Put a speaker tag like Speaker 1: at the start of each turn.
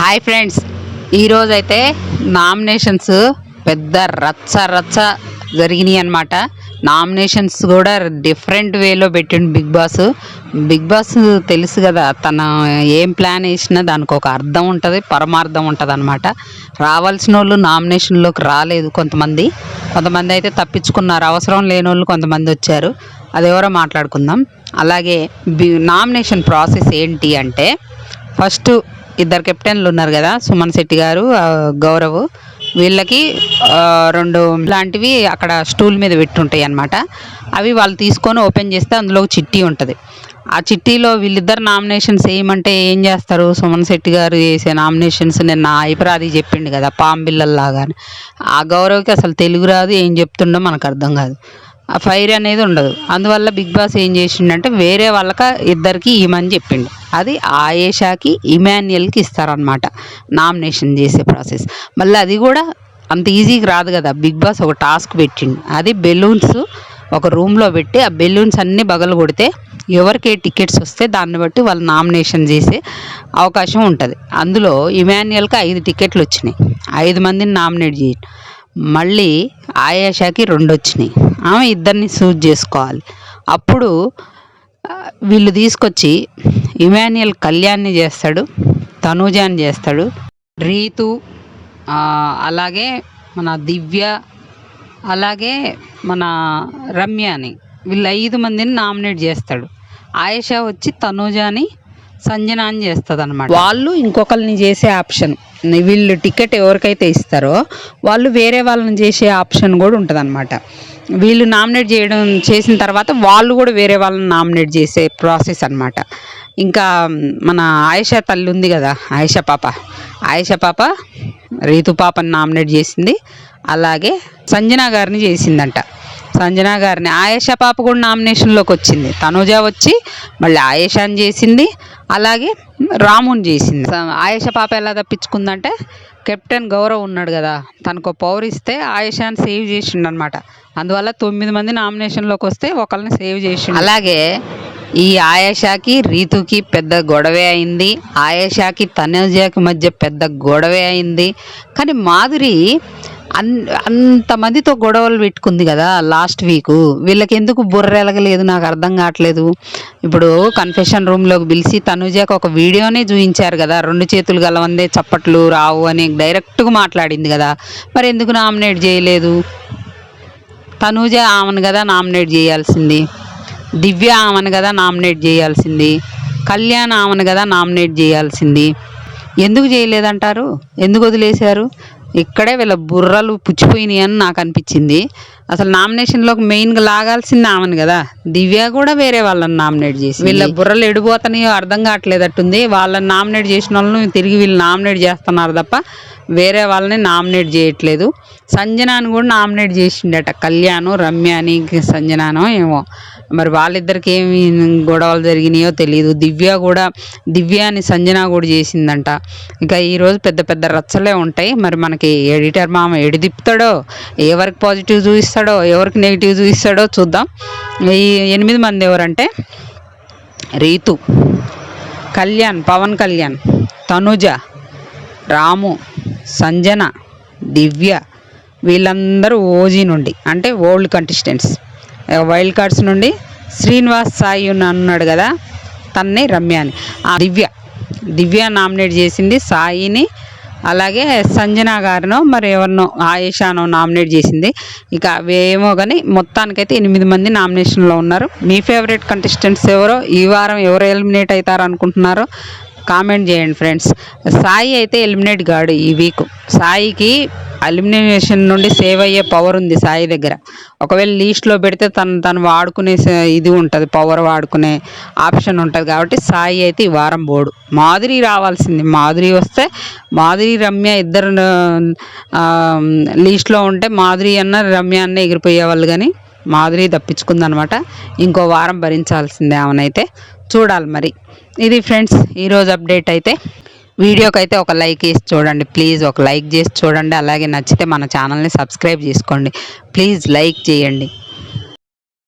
Speaker 1: Hi friends, ఈరోజైతే nominations పెద్ద రచ్చ రచ్చ జరిగినాయి అన్నమాట. నామినేషన్స్ కూడా డిఫరెంట్ వేలో పెట్టిండు బిగ్ బాస్ తెలుసు కదా, తన ఏం ప్లాన్ వేసినా దానికి ఒక అర్థం ఉంటుంది, పరమార్థం ఉంటుంది అనమాట. రావాల్సిన వాళ్ళు నామినేషన్లోకి రాలేదు, కొంతమంది అయితే తప్పించుకున్నారు, అవసరం లేని వాళ్ళు కొంతమంది వచ్చారు. అది ఎవరో మాట్లాడుకుందాం. అలాగే నామినేషన్ ప్రాసెస్ ఏంటి అంటే, ఫస్ట్ ఇద్దరు కెప్టెన్లు ఉన్నారు కదా, సుమన్ శెట్టి గారు, గౌరవ్, వీళ్ళకి రెండు లాంటివి అక్కడ స్టూల్ మీద పెట్టుంటాయి అన్నమాట. అవి వాళ్ళు తీసుకొని ఓపెన్ చేస్తే అందులో చిట్టి ఉంటుంది. ఆ చిట్టీలో వీళ్ళిద్దరు నామినేషన్స్ ఏమంటే ఏం చేస్తారు, సుమన్ శెట్టి గారు చేసే నామినేషన్స్ నిన్న ఐపరాది చెప్పిండు కదా, పాంబిల్లల్లాగా. ఆ గౌరవ్కి అసలు తెలుగు రాదు, ఏం చెప్తుండో మనకు అర్థం కాదు, ఆ ఫైర్ అనేది ఉండదు. అందువల్ల బిగ్ బాస్ ఏం చేసిండంటే వేరే వాళ్ళకి ఇద్దరికి ఇమని చెప్పిండు. అది ఆయేషాకి, ఇమాన్యుయల్కి ఇస్తారనమాట నామినేషన్ చేసే ప్రాసెస్. మళ్ళీ అది కూడా అంత ఈజీగా రాదు కదా, బిగ్ బాస్ ఒక టాస్క్ పెట్టిండు. అది బెలూన్స్ ఒక రూమ్లో పెట్టి ఆ బెలూన్స్ అన్నీ బగలు కొడితే ఎవరికి ఏ టికెట్స్ వస్తే దాన్ని బట్టి వాళ్ళు నామినేషన్ చేసే అవకాశం ఉంటుంది. అందులో ఇమాన్యుయల్కి 5 టికెట్లు వచ్చినాయి, 5 మందిని నామినేట్ చేయండి. మళ్ళీ ఆయేషాకి 2 వచ్చినాయి, ఆమె ఇద్దరిని చూజ్ చేసుకోవాలి. అప్పుడు వీళ్ళు తీసుకొచ్చి ఇమాన్యుయల్ కళ్యాణ్ని చేస్తాడు, తనూజాని చేస్తాడు, రీతు, అలాగే మన దివ్య, అలాగే మన రమ్యని, వీళ్ళు 5 మందిని నామినేట్ చేస్తాడు. ఆయేషా వచ్చి తనూజాని, సంజనాని చేస్తుంది అనమాట. వాళ్ళు ఇంకొకరిని చేసే ఆప్షన్, వీళ్ళు టికెట్ ఎవరికైతే ఇస్తారో వాళ్ళు వేరే వాళ్ళని చేసే ఆప్షన్ కూడా ఉంటుంది అనమాట. వీళ్ళు నామినేట్ చేసిన తర్వాత వాళ్ళు కూడా వేరే వాళ్ళని నామినేట్ చేసే ప్రాసెస్ అనమాట. ఇంకా మన ఆయేషా తల్లి ఉంది కదా, ఆయేషా పాప రీతు పాపని నామినేట్ చేసింది, అలాగే సంజనా గారిని చేసిందంట. సంజనా గారిని, ఆయేషా పాప కూడా నామినేషన్లోకి వచ్చింది. తనూజ వచ్చి మళ్ళీ ఆయేషాని చేసింది, అలాగే రాముని చేసింది. ఆయేషా పాప ఎలా తప్పించుకుందంటే, కెప్టెన్ గౌరవ్ ఉన్నాడు కదా, తనకు పవర్ ఇస్తే ఆయేషాని సేవ్ చేసిండు అనమాట. అందువల్ల 9 మంది నామినేషన్లోకి వస్తే ఒకరిని సేవ్ చేసిండు. అలాగే ఈ ఆయేషాకి రీతుకి పెద్ద గొడవే అయింది, ఆయేషాకి తనూజకి మధ్య పెద్ద గొడవే అయింది. కానీ మాధురి అంతమందితో గొడవలు పెట్టుకుంది కదా లాస్ట్ వీక్, వీళ్ళకి ఎందుకు బుర్ర ఎలగలేదు నాకు అర్థం కావట్లేదు. ఇప్పుడు కన్ఫెషన్ రూమ్లోకి పిలిచి తనూజకి ఒక వీడియోనే చూపించారు కదా, 2 చేతులు గలవందే చప్పట్లు రావు అని డైరెక్ట్గా మాట్లాడింది కదా, మరి ఎందుకు నామినేట్ చేయలేదు? తనూజ ఆమెను కదా నామినేట్ చేయాల్సింది, దివ్య ఆమెను కదా నామినేట్ చేయాల్సింది, కళ్యాణ్ ఆమెను కదా నామినేట్ చేయాల్సింది. ఎందుకు చేయలేదంటారు? ఎందుకు వదిలేశారు? ఇక్కడే వీళ్ళ బుర్రలు పుచ్చిపోయినాయి అని నాకు అనిపించింది. అసలు నామినేషన్లోకి మెయిన్గా లాగాల్సింది ఆమెను కదా, దివ్య కూడా వేరే వాళ్ళని నామినేట్ చేసి, వీళ్ళ బుర్రలు ఎడిపోతాయో అర్థం కావట్లేదట్టుంది. వాళ్ళని నామినేట్ చేసిన వాళ్ళని తిరిగి వీళ్ళు నామినేట్ చేస్తున్నారు తప్ప వేరే వాళ్ళని నామినేట్ చేయట్లేదు. సంజనాను కూడా నామినేట్ చేసిండట కళ్యాణ్, రమ్యాని, సంజనానో ఏమో, మరి వాళ్ళిద్దరికి ఏమి గొడవలు జరిగినాయో తెలియదు. దివ్యాని సంజన కూడా చేసిందంట. ఇంకా ఈరోజు పెద్ద పెద్ద రచ్చలే ఉంటాయి. మరి మనకి ఎడిటర్ మామ ఎడిదిప్పుతాడో, ఎవరికి పాజిటివ్ చూపిస్తాడో, ఎవరికి నెగిటివ్ చూపిస్తాడో చూద్దాం. ఈ 8 మంది ఎవరంటే రీతు, కళ్యాణ్, పవన్ కళ్యాణ్, తనుజ, రాము, సంజన, దివ్య, వీళ్ళందరూ ఓజీ నుండి అంటే ఓల్డ్ కంటెస్టెంట్స్. వైల్డ్ కార్డ్స్ నుండి శ్రీనివాస్ సాయి అన్నాడు కదా, తన్నే రమ్యాని, దివ్య నామినేట్ చేసింది సాయిని, అలాగే సంజన గారినో మరి ఎవరినో ఆయేషానో నామినేట్ చేసింది. ఇక అవేమో కానీ మొత్తానికైతే 8 మంది నామినేషన్లో ఉన్నారు. మీ ఫేవరెట్ కంటెస్టెంట్స్ ఎవరో, ఈ వారం ఎవరు ఎలిమినేట్ అవుతారు అనుకుంటున్నారో కామెంట్ చేయండి ఫ్రెండ్స్. సాయి అయితే ఎలిమినేట్ కాడు ఈ వీక్. సాయికి ఎలిమినేషన్ నుండి సేవ్ అయ్యే పవర్ ఉంది సాయి దగ్గర. ఒకవేళ లీస్ట్లో పెడితే తను వాడుకునే ఇది ఉంటుంది, పవర్ వాడుకునే ఆప్షన్ ఉంటుంది. కాబట్టి సాయి అయితే ఈ వారం పోడు. మాధురి రావాల్సింది, మాధురి వస్తే మాధురి రమ్య ఇద్దరు లీస్ట్లో ఉంటే మాధురి అన్న రమ్య అన్న ఎగిరిపోయేవాళ్ళు, కానీ మాధురి తప్పించుకుందనమాట. ఇంకో వారం భరించాల్సిందే ఆమెనైతే, చూడాలి మరి. ఇది ఫ్రెండ్స్ ఈరోజు అప్డేట్. అయితే వీడియోకి అయితే ఒక లైక్ వేసి చూడండి ప్లీజ్, ఒక లైక్ చేసి చూడండి. అలాగే నచ్చితే మన ఛానల్ని సబ్స్క్రైబ్ చేసుకోండి ప్లీజ్, లైక్ చేయండి.